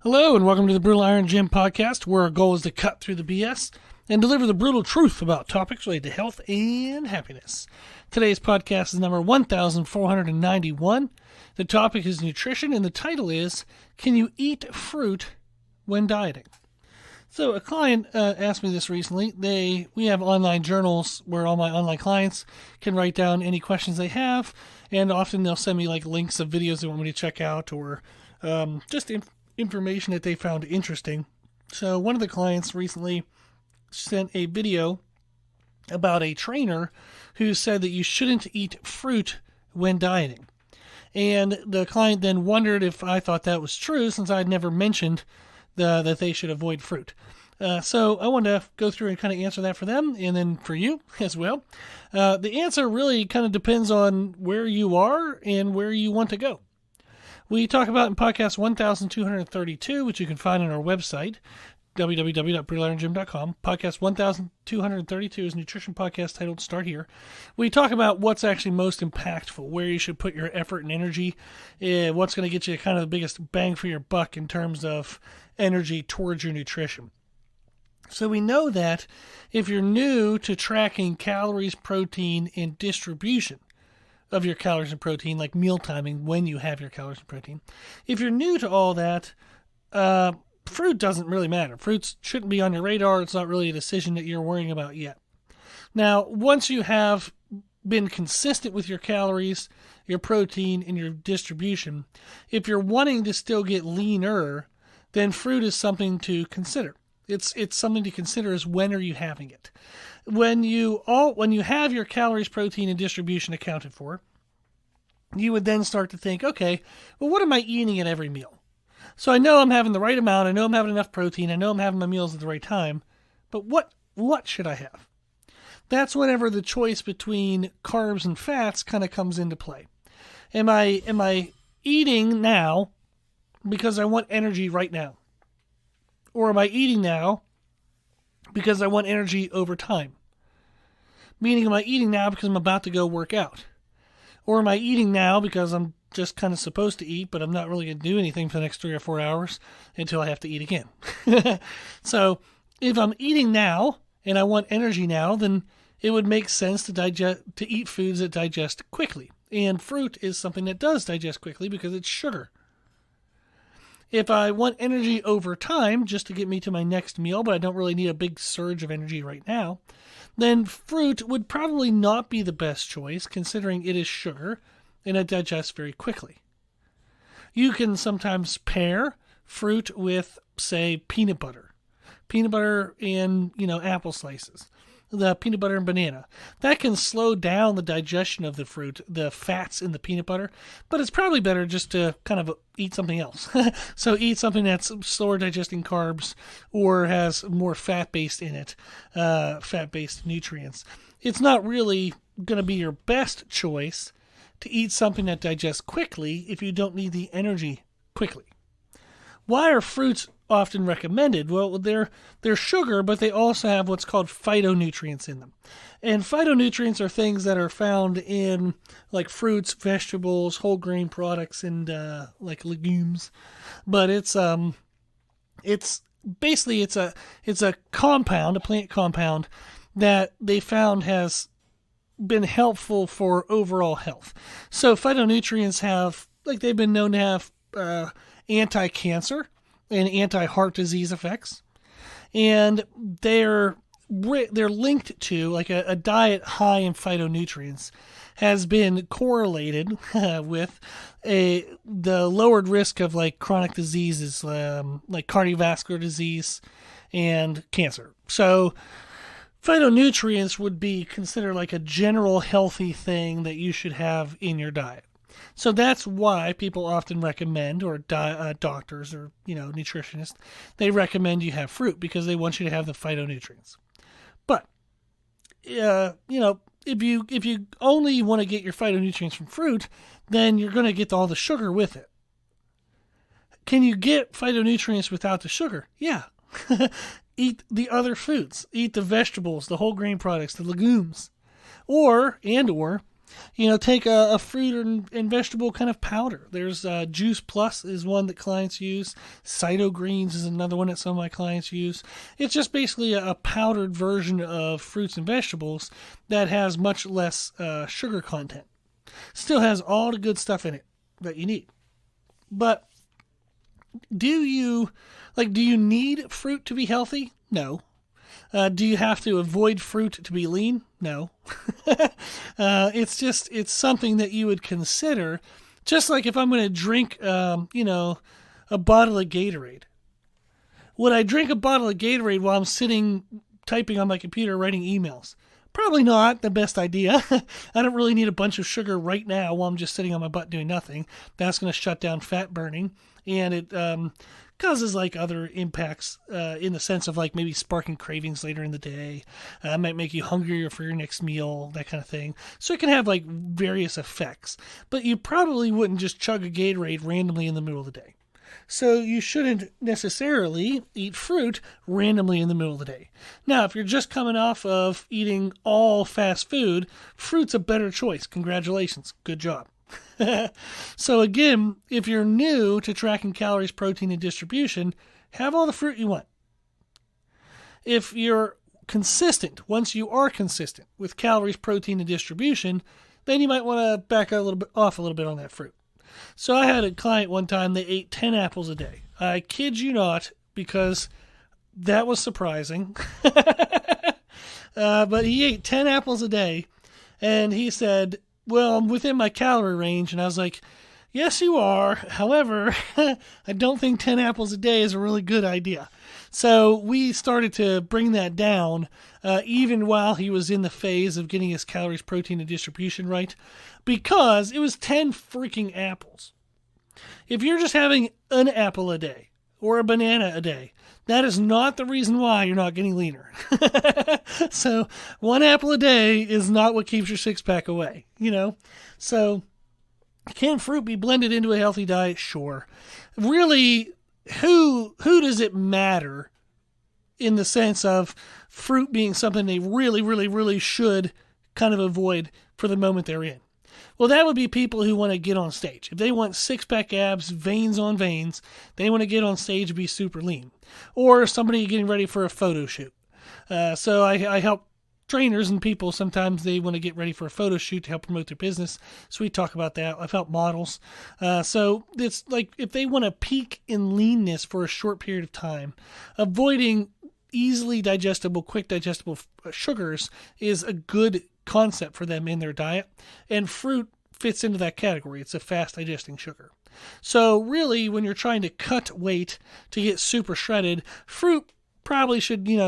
Hello and welcome to the Brutal Iron Gym podcast, where our goal is to cut through the BS and deliver the brutal truth about topics related to health and happiness. Today's podcast is number 1491. The topic is nutrition, and the title is, Can You Eat Fruit When Dieting? So a client asked me this recently. We have online journals where all my online clients can write down any questions they have, and often they'll send me like links of videos they want me to check out, or just information that they found interesting. So one of the clients recently sent a video about a trainer who said that you shouldn't eat fruit when dieting. And the client then wondered if I thought that was true, since I'd never mentioned that they should avoid fruit. So I wanted to go through and kind of answer that for them, and then for you as well. The answer really kind of depends on where you are and where you want to go. We talk about in podcast 1232, which you can find on our website, www.brutalirongym.com. Podcast 1232 is a nutrition podcast titled Start Here. We talk about what's actually most impactful, where you should put your effort and energy, what's going to get you kind of the biggest bang for your buck in terms of energy towards your nutrition. So we know that if you're new to tracking calories, protein, and distribution of your calories and protein, like meal timing when you have your calories and protein, if you're new to all that, fruit doesn't really matter. Fruits shouldn't be on your radar. It's not really a decision that you're worrying about yet. Now, once you have been consistent with your calories, your protein, and your distribution, if you're wanting to still get leaner, then fruit is something to consider. It's something to consider is when are you having it. When you have your calories, protein, and distribution accounted for, you would then start to think, okay, well, what am I eating at every meal? So I know I'm having the right amount. I know I'm having enough protein. I know I'm having my meals at the right time. But what should I have? That's whenever the choice between carbs and fats kind of comes into play. Am I eating now because I want energy right now? Or am I eating now because I want energy over time? Meaning, am I eating now because I'm about to go work out? Or am I eating now because I'm just kind of supposed to eat, but I'm not really going to do anything for the next 3 or 4 hours until I have to eat again? So if I'm eating now and I want energy now, then it would make sense to eat foods that digest quickly. And fruit is something that does digest quickly because it's sugar. If I want energy over time, just to get me to my next meal, but I don't really need a big surge of energy right now, then fruit would probably not be the best choice, considering it is sugar and it digests very quickly. You can sometimes pair fruit with, say, peanut butter and, apple slices. The peanut butter and banana. That can slow down the digestion of the fruit, the fats in the peanut butter, but it's probably better just to kind of eat something else. So eat something that's slower digesting carbs or has more fat-based in it, fat-based nutrients. It's not really going to be your best choice to eat something that digests quickly if you don't need the energy quickly. Why are fruits often recommended? Well, they're sugar, but they also have what's called phytonutrients in them. And phytonutrients are things that are found in like fruits, vegetables, whole grain products, and like legumes. But it's basically a compound, a plant compound that they found has been helpful for overall health. So phytonutrients they've been known to have anti-cancer and anti-heart disease effects, and they're linked to, like, a diet high in phytonutrients has been correlated with the lowered risk of like chronic diseases, like cardiovascular disease and cancer. So phytonutrients would be considered like a general healthy thing that you should have in your diet. So that's why people often recommend, or doctors or nutritionists, they recommend you have fruit because they want you to have the phytonutrients. But if you only want to get your phytonutrients from fruit, then you're going to get all the sugar with it. Can you get phytonutrients without the sugar? Yeah. Eat the other foods. Eat the vegetables, the whole grain products, the legumes. Or Take a fruit and vegetable kind of powder. There's Juice Plus is one that clients use. Cyto Greens is another one that some of my clients use. It's just basically a powdered version of fruits and vegetables that has much less sugar content. Still has all the good stuff in it that you need. But do you need fruit to be healthy? No. Do you have to avoid fruit to be lean? No. It's something that you would consider. Just like if I'm going to drink, a bottle of Gatorade. Would I drink a bottle of Gatorade while I'm sitting typing on my computer writing emails? Probably not the best idea. I don't really need a bunch of sugar right now while I'm just sitting on my butt doing nothing. That's going to shut down fat burning, and it causes like other impacts in the sense of like maybe sparking cravings later in the day. It might make you hungrier for your next meal, that kind of thing. So it can have like various effects. But you probably wouldn't just chug a Gatorade randomly in the middle of the day. So you shouldn't necessarily eat fruit randomly in the middle of the day. Now, if you're just coming off of eating all fast food, fruit's a better choice. Congratulations. Good job. So again, if you're new to tracking calories, protein, and distribution, have all the fruit you want. If you're consistent, once you are consistent with calories, protein, and distribution, then you might want to back out off a little bit on that fruit. So I had a client one time, they ate 10 apples a day. I kid you not, because that was surprising. But he ate 10 apples a day, and he said, well, I'm within my calorie range. And I was like, yes, you are. However, I don't think 10 apples a day is a really good idea. So we started to bring that down, even while he was in the phase of getting his calories, protein, and distribution right, because it was 10 freaking apples. If you're just having an apple a day or a banana a day, that is not the reason why you're not getting leaner. So 1 apple a day is not what keeps your six-pack away, So can fruit be blended into a healthy diet? Sure. Really, who does it matter in the sense of fruit being something they really, really, really should kind of avoid for the moment they're in? Well, that would be people who want to get on stage. If they want six-pack abs, veins on veins, they want to get on stage and be super lean. Or somebody getting ready for a photo shoot. So I help trainers and people, sometimes they want to get ready for a photo shoot to help promote their business. So we talk about that. I've helped models. So it's like if they want to peak in leanness for a short period of time, avoiding easily digestible, quick digestible sugars is a good concept for them in their diet. And fruit fits into that category. It's a fast digesting sugar. So really, when you're trying to cut weight to get super shredded, fruit probably should, get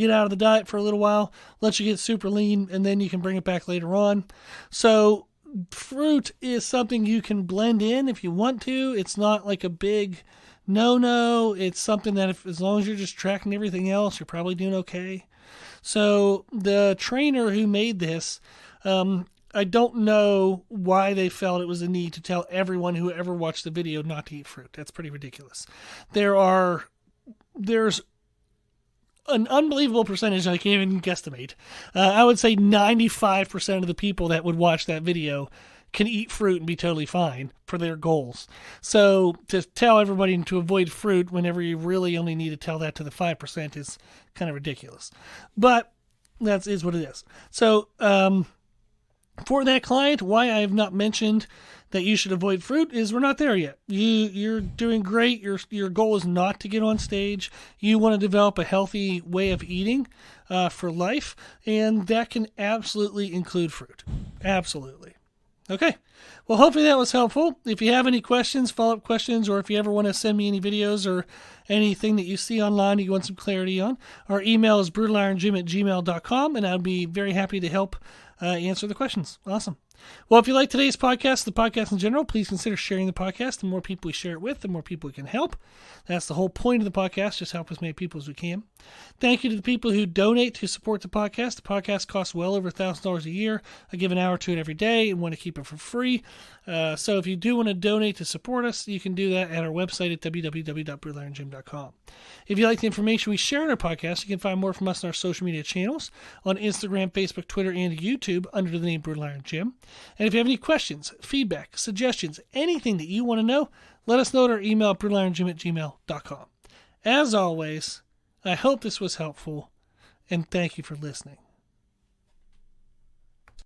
out of the diet for a little while, let you get super lean, and then you can bring it back later on. So fruit is something you can blend in if you want to. It's not like a big no. It's something that as long as you're just tracking everything else, you're probably doing okay. So the trainer who made this, I don't know why they felt it was a need to tell everyone who ever watched the video not to eat fruit. That's pretty ridiculous. There's an unbelievable percentage I can't even guesstimate. I would say 95% of the people that would watch that video can eat fruit and be totally fine for their goals. So to tell everybody to avoid fruit whenever you really only need to tell that to the 5% is kind of ridiculous. But that is what it is. So for that client, why I have not mentioned that you should avoid fruit is we're not there yet. You're doing great. Your goal is not to get on stage. You want to develop a healthy way of eating for life, and that can absolutely include fruit. Absolutely. Okay. Well, hopefully that was helpful. If you have any questions, follow-up questions, or if you ever want to send me any videos or anything that you see online you want some clarity on, our email is brutalirongym@gmail.com, and I'd be very happy to help answer the questions. Awesome. Well, if you like today's podcast, the podcast in general, please consider sharing the podcast. The more people we share it with, the more people we can help. That's the whole point of the podcast, just help as many people as we can. Thank you to the people who donate to support the podcast. The podcast costs well over $1,000 a year. I give an hour to it every day and want to keep it for free. So if you do want to donate to support us, you can do that at our website at www.brutalirongym.com. If you like the information we share in our podcast, you can find more from us on our social media channels on Instagram, Facebook, Twitter, and YouTube. YouTube under the name Brutal Iron Jim. And if you have any questions, feedback, suggestions, anything that you want to know, let us know at our email, brutalironjim@gmail.com. As always, I hope this was helpful, and thank you for listening.